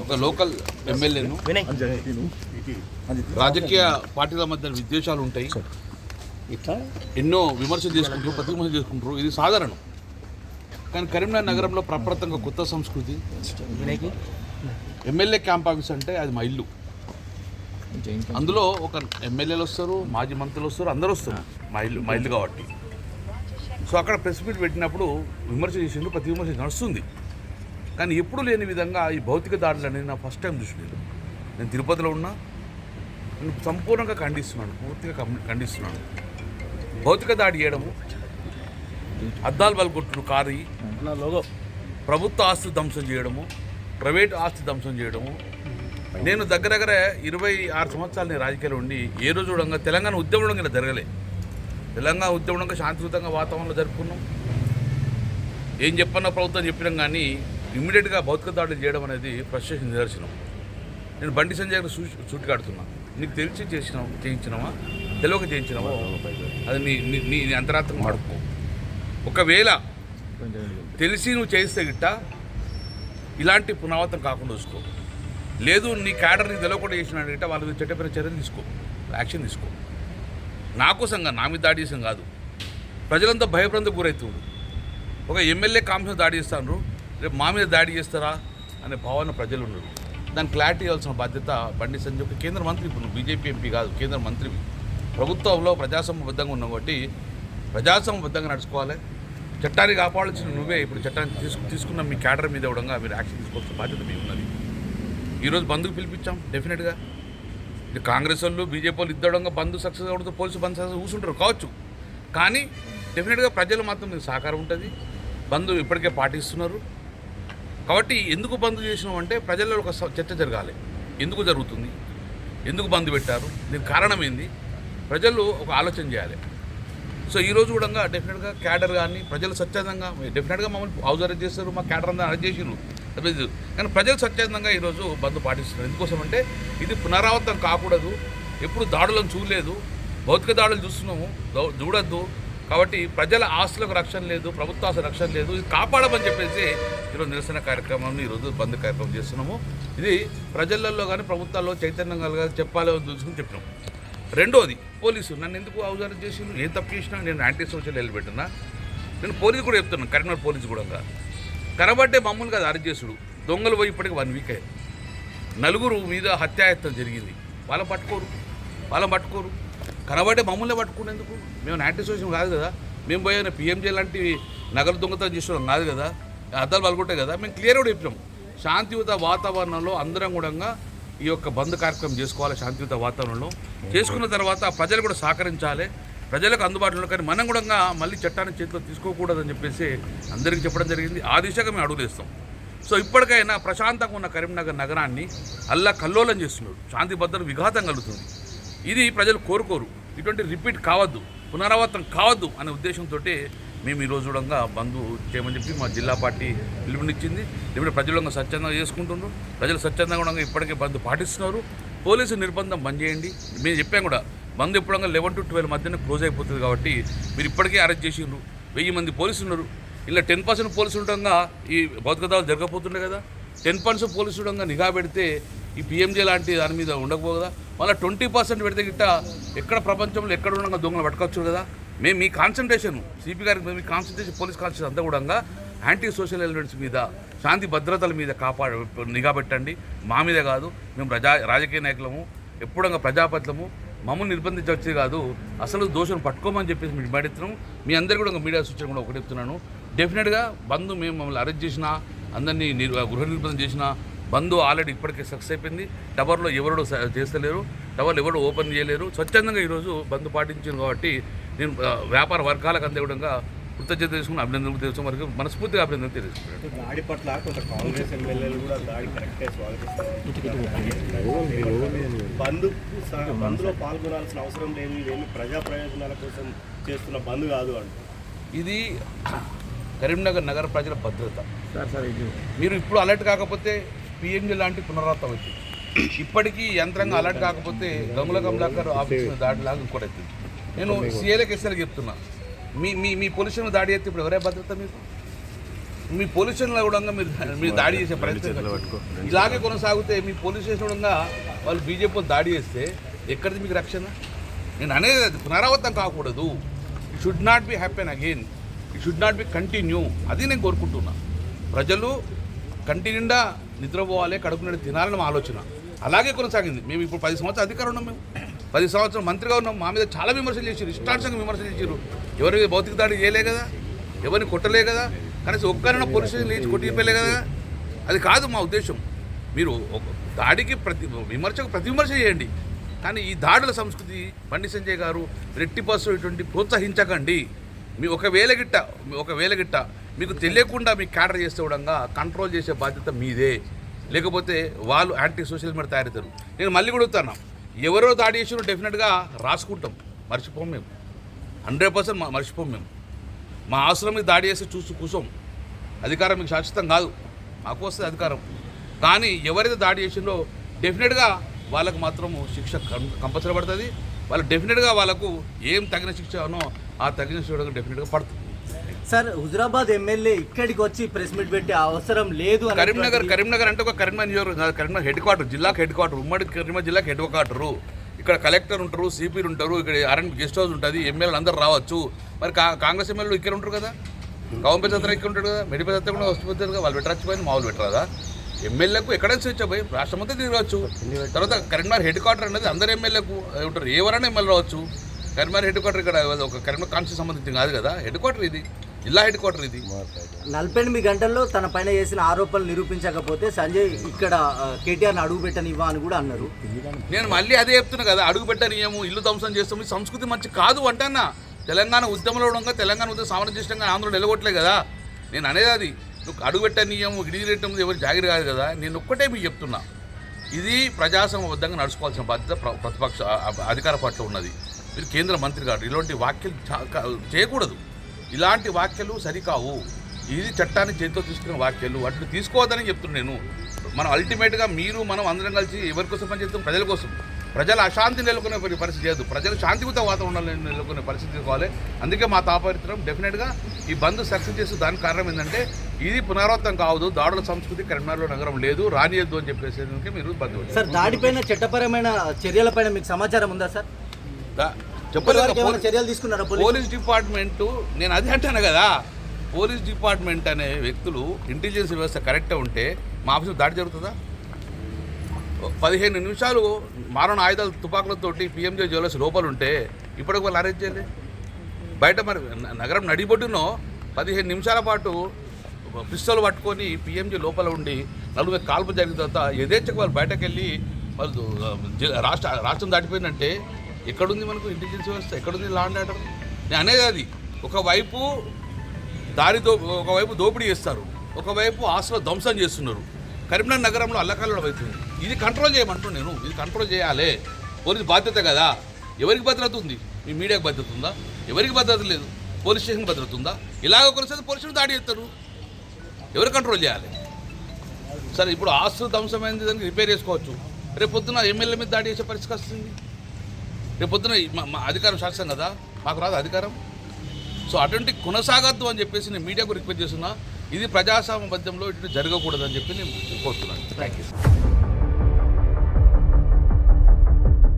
ఒక లోకల్ ఎమ్మెల్యేను రాజకీయ పార్టీల మధ్య విద్వేషాలు ఉంటాయి, ఎన్నో విమర్శలు చేసుకుంటారు, ప్రతి విమర్శలు చేసుకుంటారు, ఇది సాధారణం. కానీ కరీంనగర్ నగరంలో ప్రప్రథంగా కొత్త సంస్కృతి. ఎమ్మెల్యే క్యాంప్ ఆఫీస్ అంటే అది మా ఇల్లు. అందులో ఒక ఎమ్మెల్యేలు వస్తారు, మాజీ మంత్రులు వస్తారు, అందరూ వస్తారు. మా ఇల్లు కాబట్టి. సో అక్కడ ప్రెస్ మీట్ పెట్టినప్పుడు విమర్శ చేసిండ్రు, ప్రతి విమర్శ నడుస్తుంది. కానీ ఎప్పుడు లేని విధంగా ఈ భౌతిక దాడులు అనేది నా ఫస్ట్ టైం చూసినాను. నేను తిరుపతిలో ఉన్నా, నేను సంపూర్ణంగా ఖండిస్తున్నాను, పూర్తిగా ఖండిస్తున్నాను. భౌతిక దాడి చేయడము, అద్దాలు బలగొట్టుడు కారు, ప్రభుత్వ ఆస్తి ధ్వంసం చేయడము, ప్రైవేట్ ఆస్తి ధ్వంసం చేయడము. నేను దగ్గర 26 సంవత్సరాలు నేను రాజకీయాలు ఉండి ఏ రోజు కూడా తెలంగాణ ఉద్యమం ఇలా జరగలే. తెలంగాణ ఉద్యమంగా శాంతియుతంగా వాతావరణంలో జరుపుకున్నాం. ఏం చెప్పన్నా ప్రభుత్వం చెప్పినాం, కానీ ఇమ్మీడియట్గా భౌతిక దాడులు చేయడం అనేది ఫ్రస్ట్రేషన్ నిదర్శనం. నేను బండి సంజయ్ గారు సూటికాడుతున్నా, నీకు తెలిసి చేయించినావా, తెలియక చేయించినావా, అది నీ అంతరాత్మకం అడుక్కో. ఒకవేళ తెలిసి నువ్వు చేస్తే గిట్ట ఇలాంటి పునరావృతం కాకుండా చూసుకో. లేదు నీ క్యాడర్ నీకు తెలియకుండా చేసిన గిట్ట వాళ్ళ మీద చట్టపరమైన చర్యలు తీసుకో, యాక్షన్ తీసుకో. నా కోసంగా, నా మీద దాడి చేసాం కాదు. ప్రజలంతా భయభ్రాంతికి గురవుతుంది. ఒక ఎమ్మెల్యే కాంప్షన్ దాడి చేస్తాను, రేపు మా మీద దాడి చేస్తారా అనే భావన ప్రజలు ఉన్నారు. దాన్ని క్లారిటీ ఇవ్వాల్సిన బాధ్యత బండి సంజయ్. ఒక కేంద్ర మంత్రి, ఇప్పుడు నువ్వు బీజేపీ ఎంపీ కాదు, కేంద్ర మంత్రివి. ప్రభుత్వంలో ప్రజాస్వామ్యబద్ధంగా ఉన్నావు కాబట్టి ప్రజాస్వామ్యబద్ధంగా నడుచుకోవాలి. చట్టాన్ని కాపాడాల్సిన నువ్వే. ఇప్పుడు చట్టాన్ని తీసుకున్న మీ క్యాడర్ మీద కూడా మీరు యాక్షన్ తీసుకోవాల్సిన బాధ్యత మీ ఉన్నది. ఈరోజు బంద్కు పిలిపించాం. డెఫినెట్గా ఇది కాంగ్రెస్ వాళ్ళు, బీజేపీ వాళ్ళు ఇద్దడంగా బంద్ సక్సెస్ అవుతుంది, పోలీసు బంద్ సక్సెస్ కూర్చుంటారు కావచ్చు. కానీ డెఫినెట్గా ప్రజలు మాత్రం మీకు సహకారం ఉంటుంది. బంద్ ఇప్పటికే పాటిస్తున్నారు. కాబట్టి ఎందుకు బంద్ చేసినాం అంటే ప్రజల్లో ఒక చర్చ జరగాలి. ఎందుకు జరుగుతుంది, ఎందుకు బంద్ పెట్టారు, దీనికి కారణం ఏంది, ప్రజలు ఒక ఆలోచన చేయాలి. సో ఈరోజు కూడా డెఫినెట్గా క్యాడర్ కానీ ప్రజలు స్వచ్ఛందంగా డెఫినెట్గా మమ్మల్ని హౌస్ అరెస్ట్ చేస్తారు, మా క్యాడర్ అంతా అరెస్ట్ చేసిరు. కానీ ప్రజలు స్వచ్ఛందంగా ఈరోజు బంద్ పాటిస్తున్నారు. ఎందుకోసం అంటే ఇది పునరావృతం కాకూడదు. ఎప్పుడు దాడులను చూడలేదు, భౌతిక దాడులు చూస్తున్నాము, చూడొద్దు. కాబట్టి ప్రజల ఆస్తులకు రక్షణ లేదు, ప్రభుత్వ ఆస్తుల రక్షణ లేదు. ఇది కాపాడమని చెప్పేసి ఈరోజు నిరసన కార్యక్రమాన్ని, ఈరోజు బంద్ కార్యక్రమం చేస్తున్నాము. ఇది ప్రజలలో కానీ ప్రభుత్వాల్లో చైతన్యం కలగాలి, చెప్పాలి అని చూసుకుని చెప్పినాం. రెండోది, పోలీసు నన్ను ఎందుకు హౌస్ అరెస్ట్ చేసిండు, ఏం తప్పు చేసినా నేను యాంటీ సోషల్ వెళ్ళిపెట్టినా. నేను పోలీసు కూడా చెప్తున్నాను, కరీంనగర్ పోలీసు కూడా కనబట్టే మామూలుగా అరెస్ట్ చేసుడు. దొంగలు పోయి ఇప్పటికి 1 వీక్ అయ్యాయి. 4 మీద హత్యాయత్నం జరిగింది. వాళ్ళని పట్టుకోరు. కనబట్టే మమ్మల్ని పట్టుకునేందుకు. మేము యాంటీ సోషల్ కాదు కదా, మేము పోయిన పిఎంజే లాంటి నగర దొంగతనం చేసేవాళ్ళం కాదు కదా, అద్దాలు పలుకుంటాయి కదా. మేము క్లియర్ కూడా చెప్పినాం, శాంతియుత వాతావరణంలో అందరం కూడా ఈ యొక్క బంద్ కార్యక్రమం చేసుకోవాలి. శాంతియుత వాతావరణంలో చేసుకున్న తర్వాత ప్రజలు కూడా సహకరించాలి, ప్రజలకు అందుబాటులో. కానీ మనం కూడా మళ్ళీ చట్టాన్ని చేతిలో తీసుకోకూడదని చెప్పేసి అందరికీ చెప్పడం జరిగింది. ఆ దిశగా మేము అడుగులేస్తాం. సో ఇప్పటికైనా ప్రశాంతంగా ఉన్న కరీంనగర్ నగరాన్ని కల్లోలం చేస్తున్నారు. శాంతి భద్రత విఘాతం కలుగుతుంది. ఇది ప్రజలు కోరుకోరు. ఇటువంటి రిపీట్ కావద్దు, పునరావృతం కావద్దు అనే ఉద్దేశంతో మేము ఈరోజు కూడా బంద్ చేయమని చెప్పి మా జిల్లా పార్టీ పిలుపునిచ్చింది. ఇప్పుడు ప్రజలు స్వచ్ఛందంగా చేసుకుంటున్నారు. ప్రజలు స్వచ్ఛందంగా కూడా ఇప్పటికే బంద్ పాటిస్తున్నారు. పోలీసు నిర్బంధం బంద్ చేయండి. మేము చెప్పాం కూడా, బంద్ ఎప్పుడు 11 to 12 మధ్యన క్లోజ్ అయిపోతుంది. కాబట్టి మీరు ఇప్పటికే అరెస్ట్ చేసిండ్రు. 1000 మంది పోలీసులు ఉన్నారు. ఇలా 10% పోలీసులు ఉండగా ఈ భౌతిక దాడులు జరగకపోతుండే కదా. 10% పోలీసులు ఉండగా నిఘా పెడితే ఈ పిఎంజే లాంటి దాని మీద ఉండకపోదా. మళ్ళీ 20% పెడితే గిట్ట ఎక్కడ ప్రపంచంలో ఎక్కడ ఉండగా దొంగలు పట్టుకోవచ్చు కదా. మేము మీ కాన్సన్ట్రేషన్, సిపి గారికి మీ కాన్సన్ట్రేషన్, పోలీస్ కాన్సన్ట్రేషన్ అంతా కూడా యాంటీ సోషల్ ఎలిమెంట్స్ మీద, శాంతి భద్రతల మీద నిఘా పెట్టండి. మా మీద కాదు. మేము రాజకీయ నాయకులము, ఎప్పుడంగా ప్రజాపతులము. మమ్మల్ని నిర్బంధించవచ్చు కాదు, అసలు దోషులను పట్టుకోమని చెప్పేసి మేము డిమాండ్. మీ అందరికీ కూడా మీడియా సూచన కూడా ఒకటి చెప్తున్నాను. డెఫినెట్గా బంద్ మేము మమ్మల్ని అరెస్ట్ చేసినా, అందరినీ గృహ నిర్బంధం చేసినా, బంద్ ఆల్రెడీ ఇప్పటికే సక్సెస్ అయిపోయింది. టవర్లో ఎవరు చేస్తలేరు, టవర్లు ఎవరు ఓపెన్ చేయలేరు. స్వచ్ఛందంగా ఈరోజు బంద్ పాటించింది. కాబట్టి నేను వ్యాపార వర్గాలకు అంతే కూడా కృతజ్ఞత తెలుసుకుని అభినందనలు తెలుసు వరకు మనస్ఫూర్తిగా అభినందనలు తెలుసుకున్నాను. దాడి పట్ల కొంత కాంగ్రెస్ ఎమ్మెల్యేలు కూడా దాడి కరెక్టే స్వాగతిస్తారు. బంద్లో పాల్గొనాల్సిన అవసరం లేదు, ఇదేమి ప్రజా ప్రయోజనాల కోసం చేస్తున్న బంద్ కాదు అంట. ఇది కరీంనగర్ నగర ప్రజల భద్రత. మీరు ఇప్పుడు అలర్ట్ కాకపోతే పిఎంజే లాంటి పునరావృతం అవుతుంది. ఇప్పటికీ యంత్రంగా అలర్ట్ కాకపోతే గంగుల కమలాకర్ ఆఫీస్ దాడిలాగా ఇంకోటి అవుతుంది. నేను సీఏలకు ఎస్ఎల్కి చెప్తున్నా, మీ పోలీసులను దాడి అయితే ఇప్పుడు ఎవరే భద్రత మీకు? మీ పోలీస్ స్టేషన్లో కూడా మీరు దాడి చేసే ప్రయత్నం ఇలాగే కొనసాగితే మీ పోలీస్ స్టేషన్ కూడా వాళ్ళు బీజేపీ దాడి చేస్తే ఎక్కడిది మీకు రక్షణ? నేను అనేది అది పునరావృతం కాకూడదు. It should not be happen again, it should not be continue. అది నేను కోరుకుంటున్నా. ప్రజలు కంటి నిండా నిద్రపోవాలి, కడుపు నిండా తినాలని మా ఆలోచన అలాగే కొనసాగింది. మేము ఇప్పుడు 10 సంవత్సరాలు అధికారం ఉన్నాం, మేము 10 సంవత్సరాలు మంత్రిగా ఉన్నాం. మా మీద చాలా విమర్శలు చేశారు, ఇష్టాంశంగా విమర్శలు చేశారు. ఎవరి భౌతిక దాడి చేయలే కదా, ఎవరిని కొట్టలే కదా, కనీసం ఒక్కరైనా పోలీస్ స్టేషన్ లేచి కొట్టిపోలే కదా. అది కాదు మా ఉద్దేశం. మీరు దాడికి విమర్శకు ప్రతి విమర్శ చేయండి, కానీ ఈ దాడుల సంస్కృతి బండి సంజయ్ గారు 80% ఇటువంటి ప్రోత్సహించకండి. మీ ఒకవేళ గిట్ట మీకు తెలియకుండా మీకు క్యాడర్ చేస్తే కూడా కంట్రోల్ చేసే బాధ్యత మీదే. లేకపోతే వాళ్ళు యాంటీ సోషల్ మీడియా తయారవుతారు. నేను మళ్ళీ కూడా చెప్తాను, ఎవరో దాడి చేసినా డెఫినెట్గా రాసుకుంటాం, మర్చిపోం మేము, 100% మర్చిపోం మేము. మా ఆశ్రమం మీద దాడి చేసి చూసి కూర్చోం. అధికారం మీకు శాశ్వతం కాదు, మాకు వస్తుంది అధికారం. కానీ ఎవరైతే దాడి చేసిందో డెఫినెట్గా వాళ్ళకు మాత్రము శిక్ష కంపల్సరీ పడుతుంది. వాళ్ళు డెఫినెట్గా వాళ్ళకు ఏం తగిన శిక్ష అనో ఆ తగిన శిక్ష డెఫినెట్గా పడుతుంది. సార్, హుజురాబాద్ ఎమ్మెల్యే ఇక్కడికి వచ్చి ప్రెస్ మీట్ పెట్టే అవసరం లేదు. కరీంనగర్ అంటే ఒక కరీంనగర్ హెడ్ క్వార్టర్, జిల్లాకు హెడ్ క్వార్టర్, ఉమ్మడి కరీంనగర్ జిల్లాకు హెడ్ క్వార్టరు. ఇక్కడ కలెక్టర్ ఉంటారు, సిపిలు ఉంటారు, ఇక్కడ ఆర్ఎండ్ గెస్ట్ హౌస్ ఉంటుంది, ఎమ్మెల్యేలు అందరూ రావచ్చు. మరి కాంగ్రెస్ ఎమ్మెల్యేలు ఇక్కడ ఉంటారు కదా, గవర్నమెంట్ సత్తా ఇక్కడ ఉంటాడు కదా, మెడిపల్ సత్తా కూడా వస్తుంది కదా, వాళ్ళు పెట్టరచ్చిపోయింది, మామూలు పెట్టరాదా? ఎమ్మెల్యేకు ఎక్కడైనా స్వేచ్ఛ పోయి రాష్ట్రం అంతా తిరగవచ్చు. తర్వాత కరీంనగర్ హెడ్ క్వార్టర్ అనేది అందరు ఎమ్మెల్యేకు ఉంటారు, ఎవరైనా ఎమ్మెల్యే రావచ్చు. కరీంనగర్ హెడ్ క్వార్టర్ ఇక్కడ ఒక కరీంనగర్ కాన్స్టిట్యూన్సీ సంబంధించి కాదు కదా, హెడ్ క్వార్టర్ ఇది, జిల్లా హెడ్ క్వార్టర్ ఇది. 48 గంటల్లో తన పైన చేసిన ఆరోపణలు నిరూపించకపోతే సంజయ్ ఇక్కడ కేటీఆర్ని అడుగు పెట్టనివ్వా అని కూడా అన్నారు. నేను మళ్ళీ అదే చెప్తున్నా కదా, అడుగు పెట్టనియము, ఇల్లు ధ్వంసం చేస్తాము, సంస్కృతి మంచి కాదు అంటన్నా. తెలంగాణ ఉద్యమంలో ఉండగా తెలంగాణ ఉద్యమం సామరస్యంగా ఆంధ్రలో నిలగొట్టలే కదా. నేను అనేది అది, నువ్వు అడుగు పెట్టనియము, గిడిగిరేయటం ఎవరు జాగిరి కాదు కదా. నేను ఒక్కటే మీకు చెప్తున్నా, ఇది ప్రజాస్వామ్యబద్ధంగా నడుచుకోవాల్సిన బాధ్యత ప్రతిపక్ష అధికార పార్టీలో ఉన్నది. మీరు కేంద్ర మంత్రి గారు ఇలాంటి వ్యాఖ్యలు చేయకూడదు. ఇలాంటి వ్యాఖ్యలు సరికావు. ఇది చట్టాన్ని చేతితో తీసుకున్న వ్యాఖ్యలు, వాటిని తీసుకోవద్దని చెప్తున్నాను నేను. మనం అల్టిమేట్గా మనం అందరం కలిసి ఎవరి కోసం పనిచేస్తాం? ప్రజల కోసం. ప్రజల అశాంతి నెలకొనే పరిస్థితి లేదు, ప్రజలు శాంతియుత వాతావరణంలో నెలకొనే పరిస్థితి తీసుకోవాలి. అందుకే మా తాపత్రం డెఫినెట్గా ఈ బంద్ సక్సెస్ చేస్తూ దానికి కారణం ఏంటంటే ఇది పునరావృతం కావద్దు, దాడుల సంస్కృతి కరీంనగర్లో నగరం లేదు, రానియద్దు అని చెప్పేసి మీరు బంద్. సార్, దాడిపైన చట్టపరమైన చర్యలపైన మీకు సమాచారం ఉందా సార్? చర్యలు తీసుకున్నారా పోలీస్ డిపార్ట్మెంటు? నేను అది అంటాను కదా, పోలీస్ డిపార్ట్మెంట్ అనే వ్యక్తులు ఇంటెలిజెన్స్ వ్యవస్థ కరెక్ట్గా ఉంటే మా ఆఫీసు దాడి జరుగుతుందా? 15 నిమిషాలు మారణ ఆయుధాలు తుపాకులతోటి పిఎంజే జ్యువెలర్స్ లోపల ఉంటే ఇప్పటికి వాళ్ళు అరెస్ట్ చేయలే. బయట మరి నగరం నడిబొడ్డునో 15 నిమిషాల పాటు పిస్తోల్ పట్టుకొని పిఎంజే లోపల ఉండి 40 కాల్పులు జరిగిన తర్వాత యథేచ్ఛకు వాళ్ళు బయటకు వెళ్ళి వాళ్ళు రాష్ట్రం దాటిపోయిందంటే ఎక్కడుంది మనకు ఇంటెలిజెన్స్ వ్యవస్థ? ఎక్కడుంది లా అండ్ ఆర్డర్? నేను అనేది అది, ఒకవైపు ఒకవైపు దోపిడీ చేస్తారు, ఒకవైపు ఆస్తులు ధ్వంసం చేస్తున్నారు. కరీంనగర్ నగరంలో అల్లకల్లోలం అవుతుంది. ఇది కంట్రోల్ చేయమంటున్నాను నేను, ఇది కంట్రోల్ చేయాలి. పోలీసు బాధ్యత కదా. ఎవరికి భద్రత ఉంది? మీ మీడియాకి భద్రత ఉందా? ఎవరికి భద్రత లేదు. పోలీస్ స్టేషన్ భద్రత ఉందా? ఇలాగ ఒకరిసారి పోలీస్ స్టేషన్ దాడి చేస్తారు, ఎవరు కంట్రోల్ చేయాలి? సరే, ఇప్పుడు ఆస్తులు ధ్వంసమైంది, దానికి రిపేర్ చేసుకోవచ్చు. రేపు పొద్దున ఎమ్మెల్యే మీద దాడి చేసే పరిస్థితి వస్తుంది. రేపు పొద్దున మా అధికారం శాస్త్రం కదా, మాకు రాదు అధికారం. సో అటువంటి కొనసాగద్దు అని చెప్పేసి నేను మీడియాకు రిక్వెస్ట్ చేస్తున్నా. ఇది ప్రజాస్వామ్యబద్ధంలో ఇటు జరగకూడదని చెప్పి నేను కోరుతున్నాను. Thank you.